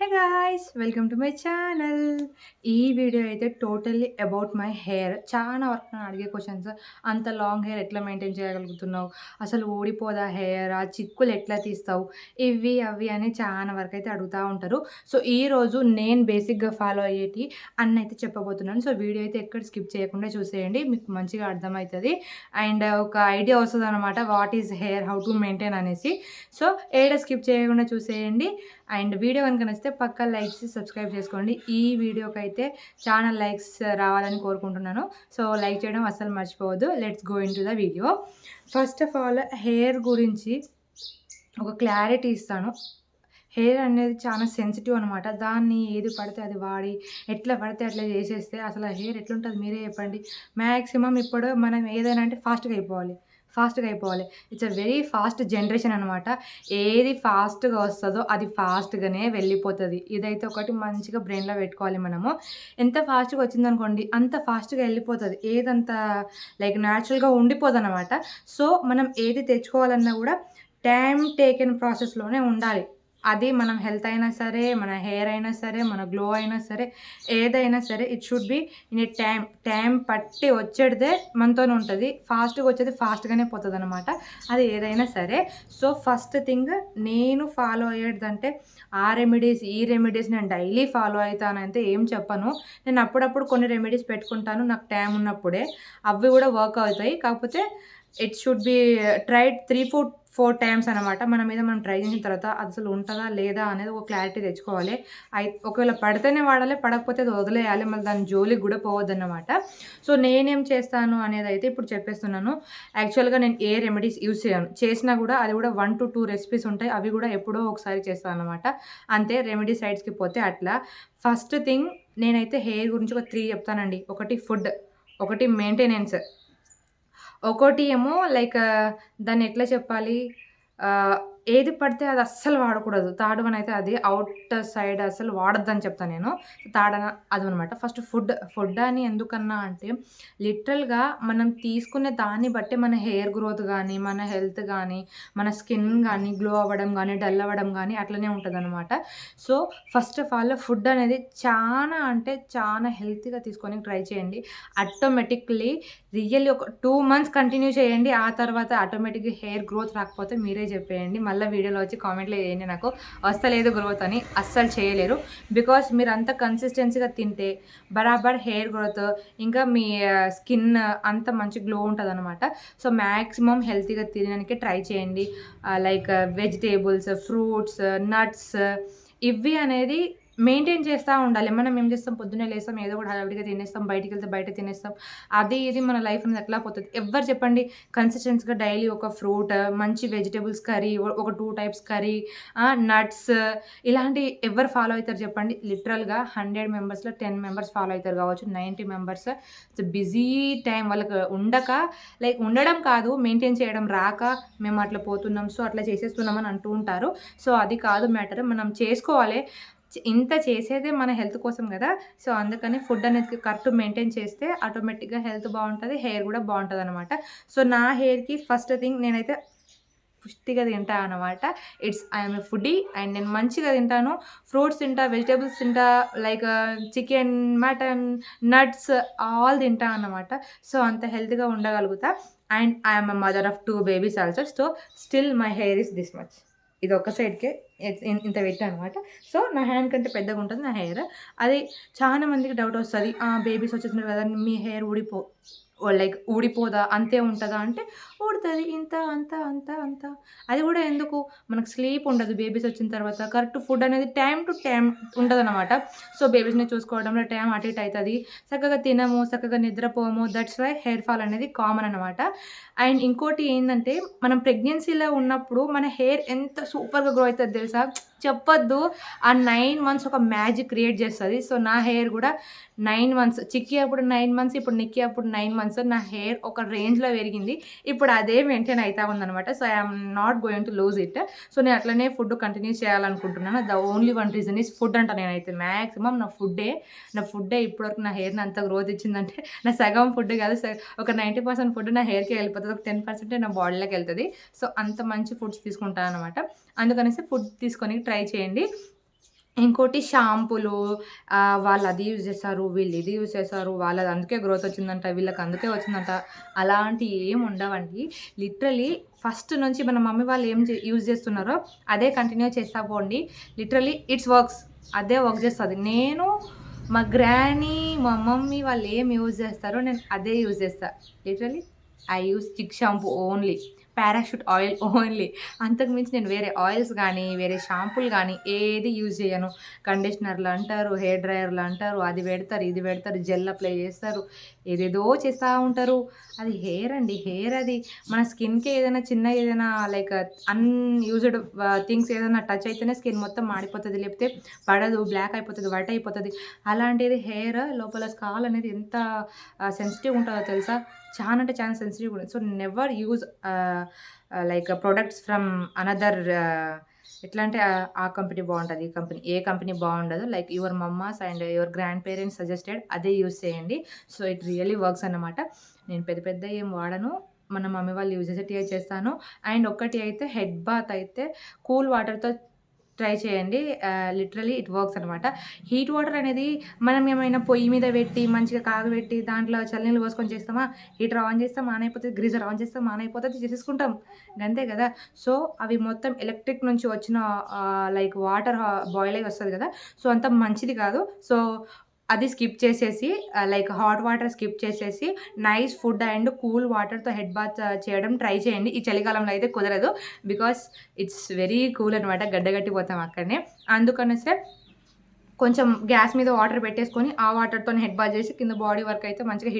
Hey guys! Welcome to my channel. ఈ video అయితే totally about my hair. చాలా వరకు నన్ను అడిగే క్వెషన్స్, అంత లాంగ్ హెయిర్ ఎట్లా మెయింటైన్ చేయగలుగుతున్నావు? అసలు ఊడిపోదా హెయిర్? ఆ చిక్కులు ఎట్లా తీస్తావు? ఇవి, అవి అని చాలా వరకైతే అడుగుతా ఉంటారు. సో, ఈరోజు నేను బేసిక్‌గా ఫాలో అయ్యేటియి అన్నయితే చెప్పబోతున్నాను. సో, వీడియో అయితే ఎక్కడ స్కిప్ చేయకుండా చూసేయండి. మీకు మంచిగా అర్థమైతది. అండ్ ఒక ఐడియా వస్తదనమాట. What is hair? How to maintain అనేసి. సో, ఏడ స్కిప్ చేయకుండా చూసేయండి. అండ్ వీడియో గనుక నచ్చితే పక్కా లైక్ చేసి సబ్స్క్రైబ్ చేసుకోండి. ఈ వీడియోకైతే చాలా లైక్స్ రావాలని కోరుకుంటున్నాను. సో, లైక్ చేయడం అస్సలు మర్చిపోవద్దు. Let's go into the video. First of all hair గురించి ఒక క్లారిటీ ఇస్తాను. హెయిర్ అనేది చాలా సెన్సిటివ్ అనమాట. దాన్ని ఏది పడితే అది వాడి, ఎట్లా పడితే అట్లా చేసేస్తే అసలు ఆ హెయిర్ ఎట్లుంటది మీరే చెప్పండి. మాక్సిమం ఇప్పుడు మనం ఏదైనా అంటే ఫాస్ట్‌గా అయిపోవాలి. ఫాస్ట్‌గా అయిపోవాలి. It's a very fast generation అనమాట. ఏది ఫాస్ట్‌గా వస్తదో అది ఫాస్ట్‌గానే వెళ్ళిపోతది. ఇదైతే ఒకటి మంచిగా బ్రెయిన్‌లో పెట్టుకోవాలి మనము. ఎంత ఫాస్ట్‌గా వచ్చిందనుకోండి అంత ఫాస్ట్‌గా వెళ్ళిపోతది. ఏదంత లైక్ న్యాచురల్‌గా ఉండిపోదనమాట. సో, మనం ఏది తెచ్చుకోవాలన్నా గూడా టైమ్ టేకెన్ ప్రాసెస్‌లోనే ఉండాలి. అది మనం హెల్త్ అయినా సరే, మన హెయిర్ అయినా సరే, మన గ్లో అయినా సరే, ఏదైనా సరే it should be in a time. Time పట్టి వచ్చేటిదే మనతోనే ఉంటది. ఫాస్ట్‌గా వచ్చేది ఫాస్ట్‌గానే పోతదనమాట. అది ఏదైనా సరే. సో, ఫస్ట్ థింగ్ నేను ఫాలో అయ్యేటిదంటే ఆ రెమెడీస్, ఈ రెమెడీస్ నేను డైలీ ఫాలో అయితానంటే ఏం చెప్పను. నేను అప్పుడప్పుడు కొన్ని రెమెడీస్ పెట్టుకుంటాను నాకు టైం ఉన్నప్పుడే. అవి గూడా వర్క్ అవుతాయి. కాకపోతే it should be tried 4 times అనమాట. మన మీద మనం ట్రై చేసిన తర్వాత అసలు ఉంటదా? లేదా? అనేది ఒక క్లారిటీ తెచ్చుకోవాలి. ఒకవేళ పడితేనే వాడాలి. పడకపోతే అది వదిలేయాలి. మళ్ళీ దాని జోలికి గూడా పోవద్దన్నమాట. సో, నేనేం చేస్తాను అనేదైతే ఇప్పుడు చెప్పేస్తున్నాను. యాక్చువల్‌గా నేను ఏ రెమెడీస్ యూజ్ చేయను. చేసినా గూడా అది గూడా 1-2 రెసిపీస్ ఉంటాయి. అవి గూడా ఎప్పుడో ఒకసారి చేస్తాననమాట. అంతే రెమెడీ సైడ్స్‌కి పోతే అట్లా. ఫస్ట్ థింగ్ నేనైతే హెయిర్ గురించి ఒక 3 చెప్తానండి. ఒకటి ఫుడ్, ఒకటి మెయింటెనెన్స్, ఒకటి ఏమో లైక్ దాన్నెట్లా చెప్పాలి? ఆహ్, ఏది పడితే అది అస్సలు వాడకూడదు. థర్డ్ వన్ అయితే అది ఔట్ సైడ్ అసలు వాడొద్దని చెప్తా నేను. అదనమాట. First food. ఫుడ్ అని ఎందుకన్నా అంటే లిటరల్‌గా మనం తీసుకునే దాన్ని బట్టే మన హెయిర్ గ్రోత్ గానీ, మన హెల్త్ గానీ, మన స్కిన్ గానీ గ్లో అవ్వడం గానీ, డల్ అవ్వడం గానీ అట్లనే ఉంటదనమాట. So, first of all food అనేది చానా అంటే చానా హెల్తీగా తీసుకోనికి ట్రై చేయండి. ఆటోమేటిక్‌లీ రియల్లీ ఒక 2 మంత్స్ కంటిన్యూ చేయండి. ఆ తర్వాత ఆటోమేటిక్‌గా హెయిర్ గ్రోత్ రాకపోతే మీరే జెప్పేయండి. మళ్ళా వీడియోలో వచ్చి కామెంట్‌లో చేయండి నాకు. వస్తలేదు గ్రోత్ అని. అస్సలు చేయలేరు. బికాజ్ మీరంత కన్సిస్టెన్సీగా తింటే బరాబర్ హెయిర్ గ్రోత్ ఇంకా మీ స్కిన్ అంత మంచి గ్లో ఉంటదనమాట. సో, మాక్సిమం హెల్తీగా తినడానికి ట్రై చేయండి. లైక్ వెజిటబుల్స్, ఫ్రూట్స్, నట్స్ ఇవి అనేది మెయింటైన్ చేస్తా ఉండాలి. మనం ఏం చేస్తాం పొద్దున్నే లేస్తాం ఏదో ఒకటి హడావిడిగా తినేస్తాం. బయటికెళ్తే బయట తినేస్తాం. అది ఇది మన లైఫ్ అనేది ఎట్లా పోతది. ఎవ్వరు చెప్పండి కన్సిస్టెన్సీగా డైలీ ఒక ఫ్రూట్, మంచి వెజిటబుల్స్ కర్రీ, ఒక 2 టైప్స్ కర్రీ, నట్స్ ఇలాంటివి ఎవ్వరు ఫాలో అయితారు చెప్పండి. లిటరల్‌గా 100 మెంబర్స్‌లో 10 మెంబర్స్ ఫాలో అయితారు కావచ్చు. 90 మెంబర్స్ బిజీ టైమ్ వాళ్ళకి ఉండక లైక్ ఉండడం కాదు మెయింటైన్ చేయడం రాక మేము అట్లా పోతున్నాం. సో, అట్లా చేసేస్తున్నాం అని అంటూ ఉంటారు. సో, అది కాదు మ్యాటర్. మనం చేసుకోవాలి. ఇంత చేసేదే మన హెల్త్ కోసం గదా! సో, అందుకని ఫుడ్ అనేది కరెక్ట్ మెయింటైన్ చేస్తే ఆటోమేటిక్‌గా హెల్త్ బావుంటది. హెయిర్ గూడా బావుంటదనమాట. సో, నా హెయిర్‌కి ఫస్ట్ థింగ్ నేనైతే పుష్టిగా తింటా అనమాట. ఐయామ్ ఎ ఫుడ్డీ అండ్ నేను మంచిగా తింటాను. ఫ్రూట్స్ తింటా, వెజిటబుల్స్ తింటా, like chicken, mutton, nuts all తింటా అన్నమాట. సో, అంత హెల్తీగా ఉండగలుగుతా. And I'm a mother of 2 babies also. So, still my hair is this much. ఇది ఒక సైడ్‌కే ఇంత పెట్టా అనమాట. సో, నా హ్యాండ్ కంటే పెద్దగుంటది నా హెయిర్. అది చాలా మందికి డౌటొస్తది. బేబీస్ వచ్చేసినారు కదా! మీ హెయిర్ లైక్ ఊడిపోదా? అంతే ఉంటదా? అంటే ఊడుతది. ఇంత, అంత, అంత, అంత. అది గూడా ఎందుకు? మనకు స్లీప్ ఉండదు బేబీస్ వచ్చిన తర్వాత. కరెక్ట్ ఫుడ్ అనేది టైమ్ టు టైమ్ ఉంటదనమాట. సో, బేబీస్‌ని చూసుకోవడంలో టైం అటు ఇటు అయితది. చక్కగా తినము, చక్కగా నిద్రపోము. దట్స్ వై హెయిర్ ఫాల్ అనేది కామన్ అనమాట. అండ్ ఇంకోటి ఏందంటే, మనం ప్రెగ్నెన్సీలో ఉన్నప్పుడు మన హెయిర్ ఎంత సూపర్‌గా గ్రో అయితది తెలుసా? చెప్పొద్దు. ఆ 9 మంత్స్ ఒక మ్యాజిక్ క్రియేట్ చేస్తది. సో, నా హెయిర్ గూడా 9 మంత్స్ చిక్కీ అప్పుడు 9 మంత్స్, ఇప్పుడు నిక్కీ అప్పుడు 9 మంత్స్ నా హెయిర్ ఒక రేంజ్‌లో పెరిగింది. ఇప్పుడు అదే మెయింటైన్ అయితా ఉందనమాట. So, I am not going to lose it. So, నేను అట్లనే ఫుడ్ కంటిన్యూ చేయాలనుకుంటున్నాను. The only one reason is food అంట నేనైతే. మాక్సిమం నా ఫుడ్డే ఇప్పటివరకు నా హెయిర్‌ని అంత గ్రోత్ ఇచ్చిందంటే నా సగం ఫుడ్ కాదు. ఒక 90% ఫుడ్ నా హెయిర్‌కే వెళ్ళిపోతది. ఒక 10% నా బాడీలోకెళ్తది. సో, అంత మంచి ఫుడ్స్ తీసుకుంటా అనమాట. అందుకనేసి ఫుడ్ తీసుకోనికి ట్రై చేయండి. ఇంకోటి షాంపూలు వాళ్ళు అది యూజ్ చేస్తారు, వీళ్ళు ఇది యూజ్ చేస్తారు, వాళ్ళది అందుకే గ్రోత్ వచ్చిందంట, వీళ్ళకి అందుకే వచ్చిందంట. అలాంటివి ఏమి ఉండవండి. లిటరల్లీ ఫస్ట్ నుంచి మన మమ్మీ వాళ్ళు ఏం యూజ్ చేస్తున్నారో అదే కంటిన్యూ చేస్తా పోండి. Literally it's works. అదే వర్క్ చేస్తది. నేను మా గ్రానీ, మా మమ్మీ వాళ్ళు ఏం యూజ్ చేస్తారో నేను అదే యూజ్ చేస్తా. Literally I use Chik shampoo only. Parachute oil only. అంతకు మించి నేను వేరే ఆయిల్స్ గానీ, వేరే షాంపూలు గానీ ఏది యూజ్ చేయను. కండిషనర్లు అంటారు, హెయిర్ డ్రైయర్లు అంటారు, అది పెడతారు, ఇది పెడతారు, జెల్ అప్లై చేస్తారు, ఏదేదో చేస్తూ ఉంటారు. అది హెయిర్ అండి. హెయిర్ అది మన స్కిన్‌కి ఏదైనా చిన్న ఏదైనా లైక్ అన్‌యూజ్డ్ థింగ్స్ ఏదైనా టచ్ అయితేనే స్కిన్ మొత్తం మాడిపోతది. లేకపోతే పడదు, బ్లాక్ అయిపోతది, వైట్ అయిపోతది. అలాంటిది హెయిర్ లోపల స్కాల్ అనేది ఎంత సెన్సిటివ్ ఉంటదో తెలుసా? చాలా అంటే చాలా సెన్సిటివ్‌గా ఉంటది. So, never use like products from another ఎట్లా అంటే ఆ కంపెనీ బావుంటది, ఈ కంపెనీ ఏ కంపెనీ బావుండదు. Like your mammas and your grand parents suggested అదే యూజ్ చేయండి. సో, ఇట్ రియల్లీ వర్క్స్ అన్నమాట. నేను పెద్ద పెద్దయి ఏం వాడను. మన మమ్మీ వాళ్ళు యూజ్ చేసేటివే చేస్తాను. అండ్ ఒక్కటి అయితే హెడ్ బాత్ అయితే కూల్ వాటర్‌తో ట్రై చేయండి. లిటరల్లీ ఇట్ వర్క్స్ అనమాట. హీట్ వాటర్ అనేది మనం ఏమైనా పొయ్యి మీద పెట్టి, మంచిగా కాగబెట్టి, దాంట్లో చల్లనీళ్ళు పోసుకొని చేస్తామా, హీటర్ ఆన్ చేస్తాం ఆన్ అయిపోతది, గ్రీజర్ ఆన్ చేస్తాం ఆన్ అయిపోతది, చేసేసుకుంటాం. గంతే కదా! సో, అవి మొత్తం ఎలక్ట్రిక్ నుంచి వచ్చిన లైక్ వాటర్ బాయిల్ అయ్యి వస్తది కదా! సో, అంత మంచిది కాదు. సో, అది స్కిప్ చేసేసి లైక్ హాట్ వాటర్ స్కిప్ చేసేసి నైస్ ఫుడ్ అండ్ కూల్ వాటర్‌తో హెడ్ బాత్ చేయడం ట్రై చేయండి. ఈ చలికాలంలో అయితే కుదరదు. బికాస్ ఇట్స్ వెరీ కూల్ అనమాట. గడ్డగట్టిపోతాం అక్కడనే. అందుకనేసే కొంచెం గ్యాస్ మీద వాటర్ పెట్టేసుకొని, ఆ వాటర్‌తోని హెడ్ బాత్ చేసి కింద బాడీ వర్క్ అయితే మంచిగా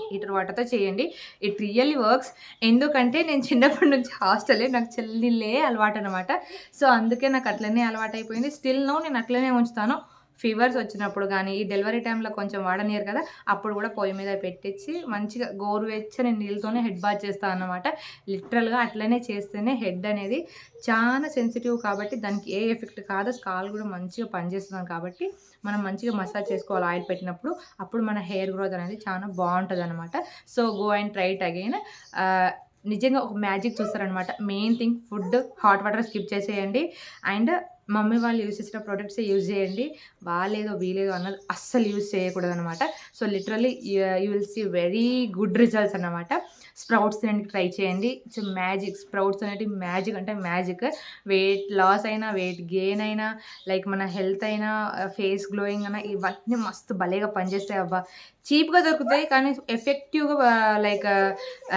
హీటర్ వాటర్‌తో చేయండి. It really works. ఎందుకంటే నేను చిన్నప్పటి నుంచి హాస్టలే. నాకు చల్లనీళ్ళే అలవాటనమాట. సో, అందుకే నాకు అట్లనే అలవాటయిపోయింది. స్టిల్ నౌ నేను అట్లనే ఉంచుతాను. ఫీవర్స్ వచ్చినప్పుడు గానీ, ఈ డెలివరీ టైమ్‌లో కొంచెం వాడనియరు కదా! అప్పుడు కూడా పొయ్యి మీద పెట్టిచ్చి మంచిగా గోరువెచ్చని నీళ్ళతోనే హెడ్ బాత్ చేస్తా అన్నమాట. లిటరల్‌గా అట్లనే చేస్తేనే హెడ్ అనేది చాలా సెన్సిటివ్ కాబట్టి దానికి ఏ ఎఫెక్ట్ కాదు. స్కాల్ కూడా మంచిగా పనిచేస్తుంది కాబట్టి మనం మంచిగా మసాజ్ చేసుకోవాలి ఆయిల్ పెట్టినప్పుడు. అప్పుడు మన హెయిర్ గ్రోత్ అనేది చాలా బావుంటదనమాట. So, go and try it again. ఆహ్, నిజంగా ఒక మ్యాజిక్ చూస్తారనమాట. Main thing food, hot water skip చేసేయండి. అండ్ మమ్మీ వాళ్ళు యూజ్ చేసిన ప్రొడక్ట్సే యూజ్ చేయండి. వాళ్ళేదో వీళ్ళేదో అన్నది అస్సలు యూజ్ చేయకూడదనమాట. So, literally you will see very good results అన్నమాట. స్ప్రౌట్స్ తినడానికి ట్రై చేయండి. It's magic. స్ప్రౌట్స్ అనేటివి మ్యాజిక్ అంటే మ్యాజిక్. వెయిట్ లాస్ అయినా, వెయిట్ గెయిన్ అయినా, లైక్ మన హెల్త్ అయినా, ఫేస్ గ్లోయింగ్ అయినా ఇవన్నీ మస్తు భలేగా పనిచేస్తాయి అబ్బా! చీప్‌గా దొరుకుతాయి. కానీ ఎఫెక్టివ్‌గా లైక్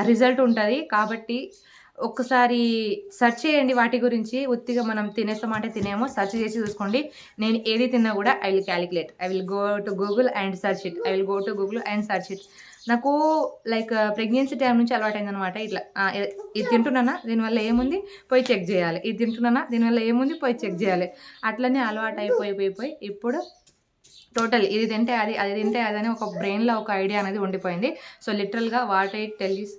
రిజల్ట్ ఉంటది. కాబట్టి ఒక్కసారి సెర్చ్ చేయండి వాటి గురించి. ఉత్తిగా మనం తినేస్తామంటే తినేమో. సెర్చ్ చేసి చూసుకోండి. నేను ఏది తిన్నా గూడా I will calculate. I will go to Google and search it. I will go to Google and search it. నాకు లైక్ ప్రెగ్నెన్సీ టైమ్ నుంచి అలవాటయిందనమాట. ఇట్లా ఇది తింటున్నానా? దీనివల్ల ఏముంది? పోయి చెక్ జేయాలి. ఇది తింటున్నానా? దీనివల్ల ఏముంది? పోయి చెక్ జేయాలి. అట్లనే అలవాటయిపోయి ఇప్పుడు టోటల్ ఇది తింటే అది, అది తింటే అదని ఒక బ్రెయిన్‌లో ఒక ఐడియా అనేది ఉండిపోయింది. సో, లిటరల్‌గా వాట్ ఐ టెల్ ఈస్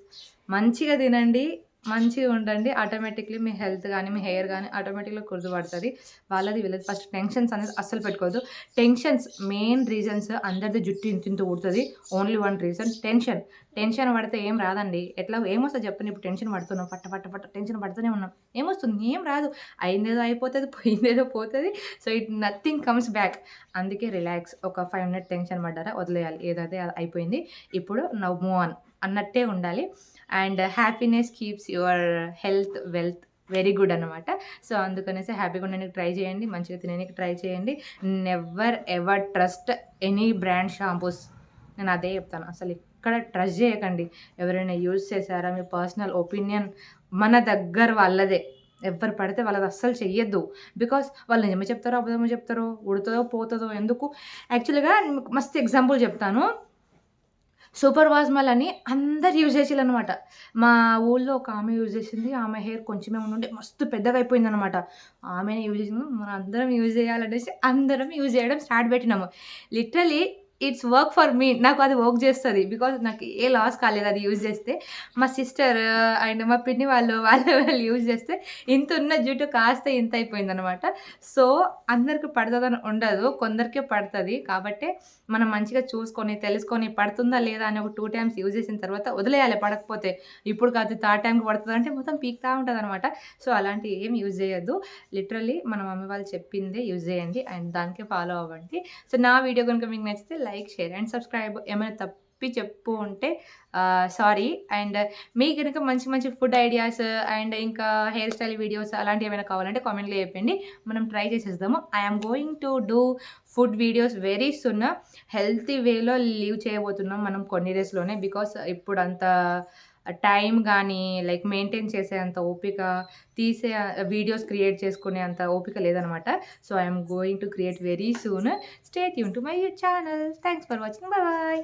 మంచిగా తినండి. మంచిగా ఉండండి. ఆటోమేటిక్‌లీ మీ హెల్త్ గానీ, మీ హెయిర్ గానీ ఆటోమేటిక్‌గా కుదుటపడతది. వాళ్ళది వీళ్ళది ఫస్ట్ టెన్షన్స్ అనేది అస్సలు పెట్టుకోవద్దు. టెన్షన్స్ మెయిన్ రీజన్స్ అందరిది జుట్టు ఇంతింత ఊడుతది. Only one reason tension. Tension పడితే ఏం రాదండి. ఎట్లా ఏమొస్తది చెప్పండి? ఇప్పుడు టెన్షన్ పడుతున్నాం. పట్ట టెన్షన్ పడుతూనే ఉన్నాం. ఏమొస్తుంది? ఏం రాదు. అయిందేదో అయిపోతది. పోయిందేదో పోతది. So, nothing comes back. అందుకే రిలాక్స్. ఒక 5 మినిట్ టెన్షన్ పడ్డారా వదిలేయాలి. ఏదైతే అది అయిపోయింది. ఇప్పుడు నౌ మూవ్ ఆన్ అన్నట్టే ఉండాలి. And happiness keeps your health, wealth very good అనమాట. సో, అందుకనేసి హ్యాపీగా ఉండడానికి ట్రై చేయండి. మంచిగా తినడానికి ట్రై చేయండి. Never ever trust any brand shampoos. నేను అదే చెప్తాను. అసలు ఎక్కడ ట్రస్ట్ చేయకండి. ఎవరైనా యూజ్ చేశారా? మీ పర్సనల్ ఒపీనియన్ మన దగ్గర వాళ్ళదే. ఎవ్వరు పడితే వాళ్ళది అస్సలు చెయ్యొద్దు. బికాజ్ వాళ్ళు నిజమే చెప్తారో, అబద్ధమో చెప్తారో, ఉడుతదో, పోతదో ఎందుకు? యాక్చువల్‌గా మస్తు ఎగ్జాంపుల్ చెప్తాను. సూపర్ వాజ్మల్ అని అందరు యూజ్ చేసిల్లనమాట. మా ఊళ్ళో ఒక ఆమె యూజ్ చేసింది. ఆమె హెయిర్ కొంచెమే ఉండుండే మస్తు పెద్దగా అయిపోయిందనమాట. ఆమెనే యూజ్ చేసింది. మనందరం యూజ్ చేయాలనేసి అందరం యూజ్ చేయడం స్టార్ట్ పెట్టినాము. Literally it's work for me. నాకు అది వర్క్ చేస్తది. బికాజ్ నాకు ఏ లాస్ కాలేదు అది యూజ్ చేస్తే. మా సిస్టర్ అండ్ మా పిన్ని వాళ్ళు యూజ్ చేస్తే ఇంతున్న జుట్టు కాస్త ఇంత అయిపోయిందనమాట. సో, అందరికి పడతదని ఉండదు. కొందరికే పడతది. కాబట్టే మనం మంచిగా చూసుకొని, తెలుసుకొని పడుతుందా లేదా అని ఒక 2 టైమ్స్ యూజ్ చేసిన తర్వాత వదిలేయాలి పడకపోతే. ఇప్పుడు కాదు థర్డ్ టైమ్‌కి పడతదంటే మొత్తం పీకుతా ఉంటదనమాట. సో, అలాంటివి ఏమి యూజ్ చేయొద్దు. లిటరల్లీ మన మమ్మీ వాళ్ళు చెప్పిందే యూజ్ చేయండి అండ్ దానికే ఫాలో అవ్వండి. సో, నా వీడియో గనుక మీకు నచ్చితే లైక్, షేర్ అండ్ సబ్స్క్రైబ్. ఏమైనా తప్పి చెప్పు ఉంటే సారీ. అండ్ మీకు గనుక మంచి మంచి ఫుడ్ ఐడియాస్ అండ్ ఇంకా హెయిర్ స్టైల్ వీడియోస్ అలాంటివి ఏమైనా కావాలంటే కామెంట్‌లో చెప్పండి. మనం ట్రై చేసేద్దాము. I am going to do food videos very soon. Healthy వేలో లివ్ చేయబోతున్నాం మనం కొన్ని డేస్‌లోనే. బికాజ్ ఇప్పుడంత టైం గానీ, లైక్ మెయింటైన్ చేసే అంత ఓపిక, తీసే వీడియోస్ క్రియేట్ చేసుకునే అంత ఓపిక లేదనమాట. So, I am going to create very soon. Stay tune to my channel. Thanks for watching. By by.